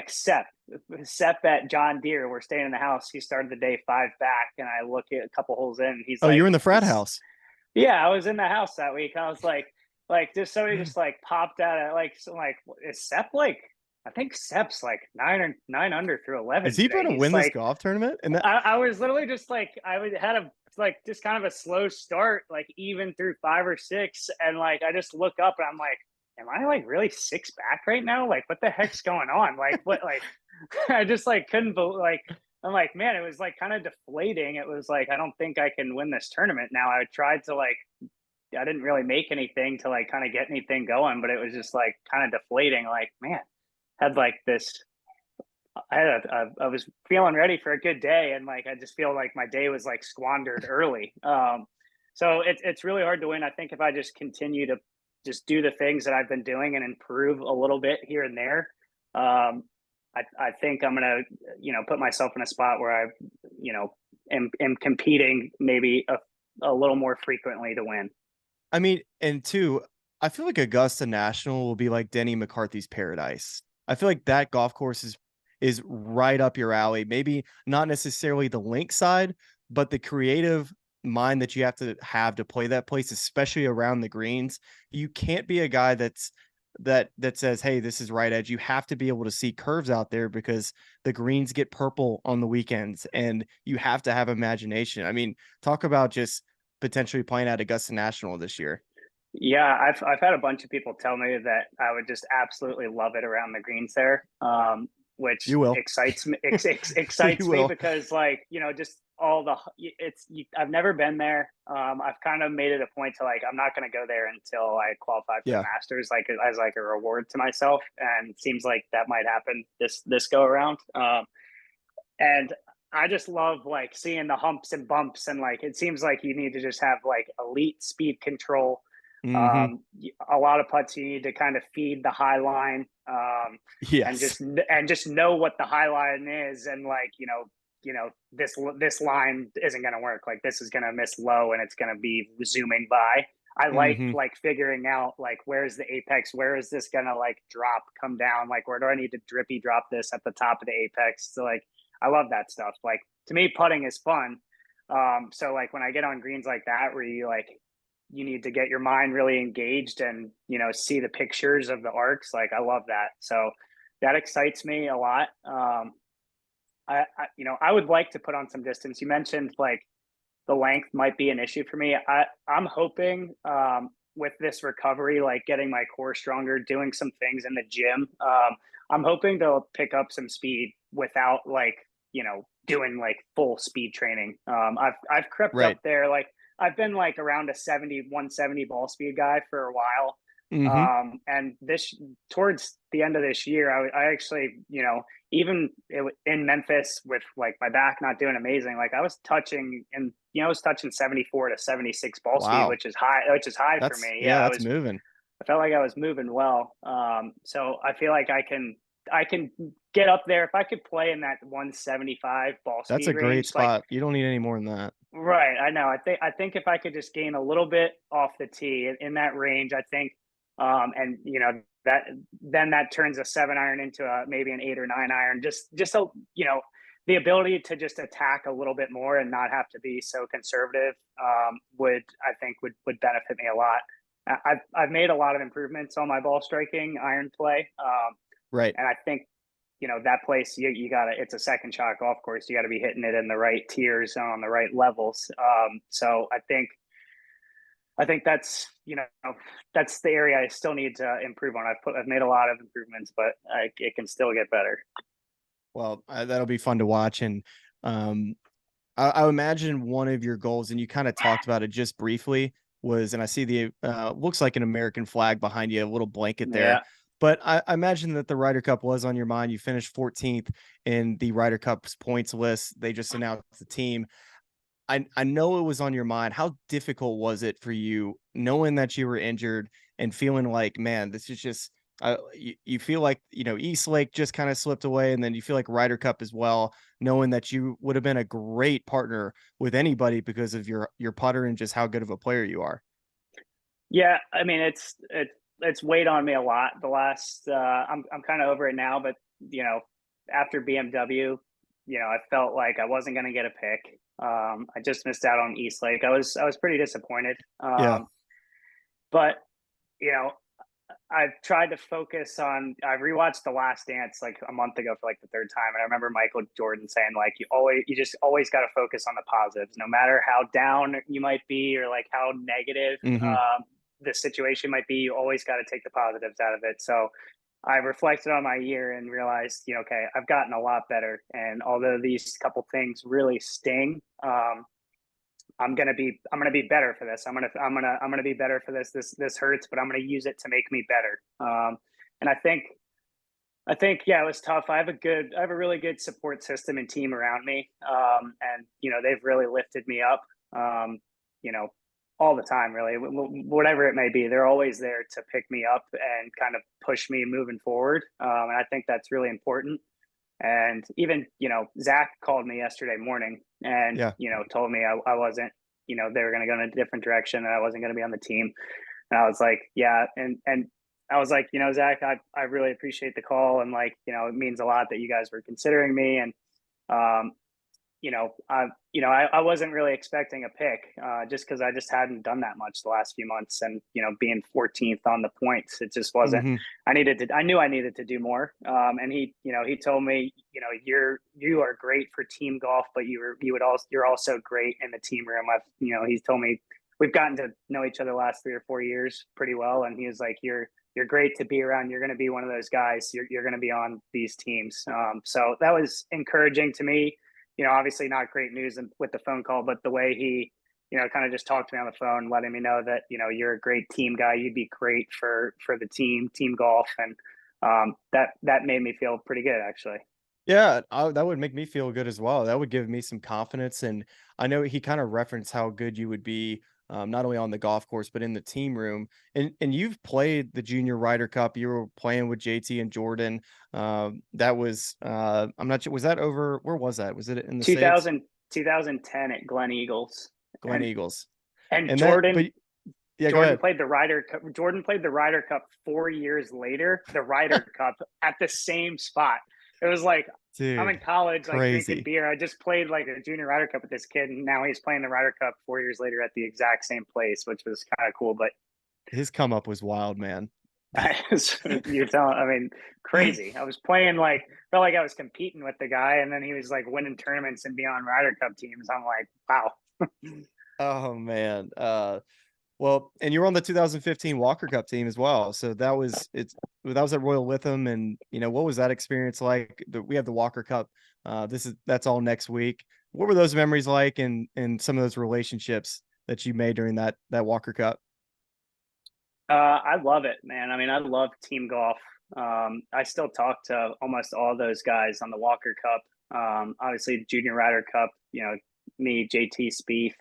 Sep at John Deere. We're staying in the house. He started the day 5 back, and I look at a couple holes in. He's Oh, like, you're in the frat house. yeah, I was in the house that week. I was like just somebody just like popped out at like, so like, is Sep like? I think Sep's like 9 under through Is 11 he today. going to He's win this like, golf tournament? And that, I was literally just like, had a like just kind of a slow start, like even through 5 or 6, and like I just look up and I'm like, am I like really 6 back right now? Like what the heck's going on? Like what like I just like couldn't believe, like I'm like, man, it was like kind of deflating. It was like I don't think I can win this tournament now. I tried to like, I didn't really make anything to like kind of get anything going, but it was just like kind of deflating. Like man, had like this I was feeling ready for a good day, and like I just feel like my day was like squandered early. So it's really hard to win. I think if I just continue to just do the things that I've been doing and improve a little bit here and there, I think I'm gonna put myself in a spot where I am competing maybe a little more frequently to win. I mean, and two, I feel like Augusta National will be like Denny McCarthy's paradise. I feel like that golf course is right up your alley. Maybe not necessarily the link side, but the creative mind that you have to play that place, especially around the greens. You can't be a guy that says, "Hey, this is right edge." You have to be able to see curves out there because the greens get purple on the weekends, and you have to have imagination. I mean, talk about just potentially playing at Augusta National this year. Yeah, I've had a bunch of people tell me that I would just absolutely love it around the greens there, which You will. excites You me will. because like just all the I've never been there. I've kind of made it a point to like I'm not going to go there until I qualify for the Yeah. Masters, like as like a reward to myself, and it seems like that might happen this go around. And I just love like seeing the humps and bumps, and like it seems like you need to just have like elite speed control. Mhm. A lot of putts you need to kind of feed the high line, and Yes. just know what the high line is, and like this line isn't going to work. Like this is going to miss low, and it's going to be zooming by. I Mhm. like figuring out like where's the apex, where is this gonna like drop, come down, like where do I need to drippy drop this at the top of the apex. So like I love that stuff. Like to me, putting is fun. So like when I get on greens like that, where you need to get your mind really engaged and, see the pictures of the arcs. Like, I love that. So that excites me a lot. I would like to put on some distance. You mentioned like the length might be an issue for me. I'm hoping with this recovery, like getting my core stronger, doing some things in the gym. I'm hoping to pick up some speed without like doing like full speed training. I've crept up Right. there. Like I've been like around a 170 ball speed guy for a while. Mm-hmm. And this towards the end of this year, I actually, even in Memphis with like my back not doing amazing, like I was touching and I was touching 74 to 76 ball speed, Wow. which is high for me. Yeah, That's moving. I felt like I was moving well. So I feel like I can get up there if I could play in that 175 ball That's speed a great range. Like, spot. You don't need any more than that. right, I know. I think if I could just gain a little bit off the tee in that range, I think, and that then that turns a 7 iron into maybe an 8 or 9 iron. Just so the ability to just attack a little bit more and not have to be so conservative would I think would benefit me a lot. I've made a lot of improvements on my ball striking, iron play, Right. and I think that place you gotta, it's a second shot golf course. You got to be hitting it in the right tiers and on the right levels. So I think that's the area I still need to improve on. I've made a lot of improvements, but it can still get better. Well, that'll be fun to watch. And I imagine one of your goals, and you kind of talked about it just briefly, was, and I see the looks like an American flag behind you, a little blanket there. Yeah. But I imagine that the Ryder Cup was on your mind. You finished 14th in the Ryder Cup's points list. They just announced the team. I know it was on your mind. How difficult was it for you knowing that you were injured and feeling like, man, this is just you feel like, East Lake just kind of slipped away, and then you feel like Ryder Cup as well, knowing that you would have been a great partner with anybody because of your putter and just how good of a player you are. Yeah, I mean it's weighed on me a lot the last. I'm kind of over it now, but after BMW, I felt like I wasn't going to get a pick. I just missed out on East Lake. I was pretty disappointed. Yeah. But you know, I've tried to focus on. I rewatched The Last Dance like a month ago for like the third time, and I remember Michael Jordan saying like, you just always got to focus on the positives, no matter how down you might be or like how negative Hmm. the situation might be. You always got to take the positives out of it. So I reflected on my year and realized, okay, I've gotten a lot better, and although these couple things really sting, I'm gonna be better for this. I'm gonna be better for this. This hurts, but I'm gonna use it to make me better. And I think yeah, it was tough. I have a really good support system and team around me, and they've really lifted me up. Um, you know, all the time, really, whatever it may be, they're always there to pick me up and kind of push me moving forward. And I think that's really important. And even, Zach called me yesterday morning and, Yeah. told me I wasn't, they were going to go in a different direction and I wasn't going to be on the team. And I was like, yeah. And I was like, Zach, I really appreciate the call. And like, it means a lot that you guys were considering me. And, um, I wasn't really expecting a pick just because I just hadn't done that much the last few months, and being 14th on the points, it just wasn't. Hmm. I knew I needed to do more. And he told me, you are great for team golf, but you're also great in the team room. He's told me we've gotten to know each other the last 3 or 4 years pretty well, and he was like, you're great to be around. You're going to be one of those guys. You're going to be on these teams. So that was encouraging to me. Obviously not great news with the phone call, but the way he, kind of just talked to me on the phone, letting me know that, you're a great team guy. You'd be great for the team golf. And that made me feel pretty good, actually. Yeah, that would make me feel good as well. That would give me some confidence. And I know he kind of referenced how good you would be, not only on the golf course but in the team room. And you've played the Junior Ryder Cup. You were playing with JT and Jordan. That was I'm not sure. Was that over? Where was that? Was it in the States? 2010 at Glen Eagles. Glen And Eagles. and And that, but Jordan yeah, go Jordan ahead. played the Ryder Cup. Jordan played the Ryder Cup 4 years later, the Ryder Cup at the same spot. It was like I'm in Dude, college, like drinking crazy. beer. I just played like a junior Ryder Cup with this kid, and now he's playing the Ryder Cup 4 years later at the exact same place, which was kind of cool. But His come up was wild, man. you're telling, I mean, crazy. I was playing like felt like I was competing with the guy, and then he was like winning tournaments and being on Ryder Cup teams. I'm like, wow. Oh man. Well, and you were on the 2015 Walker Cup team as well. So that was at Royal Witham, and what was that experience like? We have the Walker Cup. That's all next week. What were those memories like, and some of those relationships that you made during that Walker Cup? I love it, man. I mean, I love team golf. I still talk to almost all those guys on the Walker Cup. Obviously, Junior Ryder Cup. Me, JT Spieth.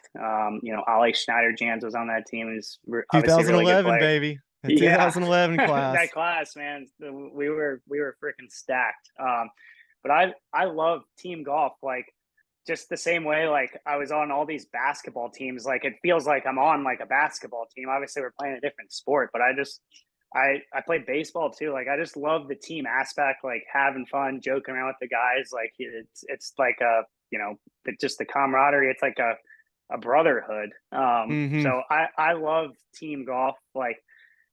Ollie Schneider Jans was on that team. He's obviously a really good 2011, player. baby. The Yeah, 2011 that class. class, man. We were freaking stacked. But I love team golf. Like just the same way, like I was on all these basketball teams. Like it feels like I'm on like a basketball team. Obviously, we're playing a different sport, but I played baseball too. Like I just love the team aspect, like having fun, joking around with the guys. Like it's like just the camaraderie. It's like a brotherhood. Hmm. So I love team golf. Like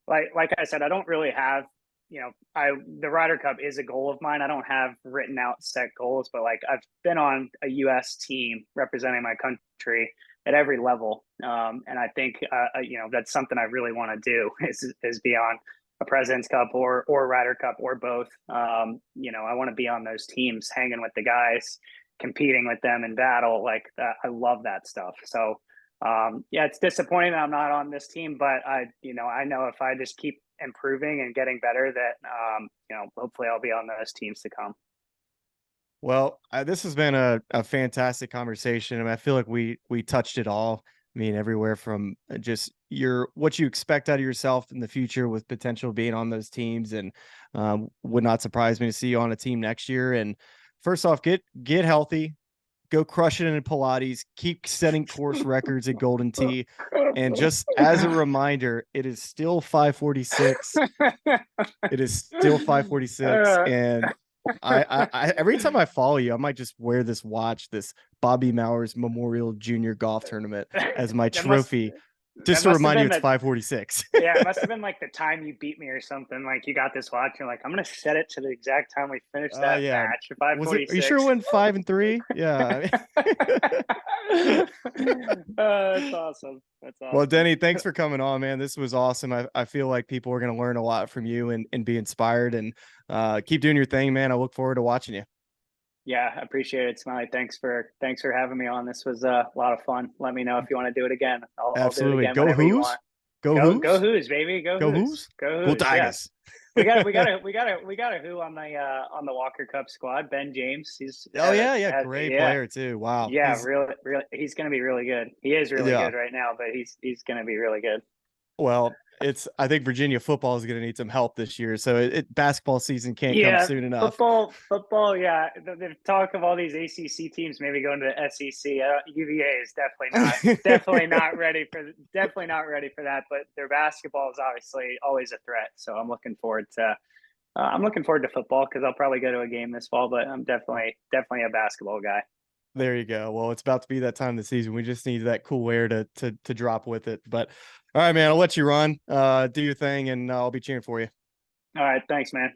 I said, I don't really have, the Ryder Cup is a goal of mine. I don't have written out set goals, but like I've been on a U.S. team representing my country at every level, and I think that's something I really want to do is be on a President's Cup or Ryder Cup or both. I want to be on those teams, hanging with the guys, competing with them in battle. Like that, I love that stuff. So yeah, it's disappointing that I'm not on this team, but I know if I just keep improving and getting better, that hopefully I'll be on those teams to come. Well, this has been a fantastic conversation, and I feel like we touched it all. I mean, everywhere from just what you expect out of yourself in the future with potential being on those teams, and would not surprise me to see you on a team next year. And first off, get healthy, go crush it in Pilates, keep setting course records at Golden Tee. And just as a reminder, it is still 546. It is still 546. And every time I follow you, I might just wear this watch, this Bobby Mowers Memorial Junior Golf Tournament as my that must trophy, that just to must have remind you been it's the 546. yeah, it must have been like the time you beat me or something. Like you got this watch, you're like, I'm gonna set it to the exact time we finished that Yeah. match, Was it? Are you sure it 546. went 5-3? Yeah. That's awesome. That's Well, awesome. Denny, thanks for coming on, man. This was awesome. I feel like people are going to learn a lot from you and be inspired, and keep doing your thing, man. I look forward to watching you. Yeah, I appreciate it, Smiley. Thanks for having me on. This was a lot of fun. Let me know if you want to do it again. I'll do it Absolutely. again Go whenever you Who's? want. Go Go Who's? Who's, baby. Go Go Who's. Who's? Go Go Who's. Yes. Tigers. We got a who on the Walker Cup squad. Ben James. He's Oh yeah. Great yeah. player too. Wow. Yeah, really, he's going to be really good. He is really Yeah. good right now, but he's going to be really good. Well, I think Virginia football is going to need some help this year. So basketball season can't come Yeah, soon enough. football. Yeah, the talk of all these ACC teams maybe going to the SEC. UVA is definitely not ready for that. But their basketball is obviously always a threat. So I'm looking forward to football because I'll probably go to a game this fall. But I'm definitely a basketball guy. There you go. Well, it's about to be that time of the season. We just need that cool air to drop with it. But all right, man, I'll let you run. Do your thing, and I'll be cheering for you. All right, thanks, man.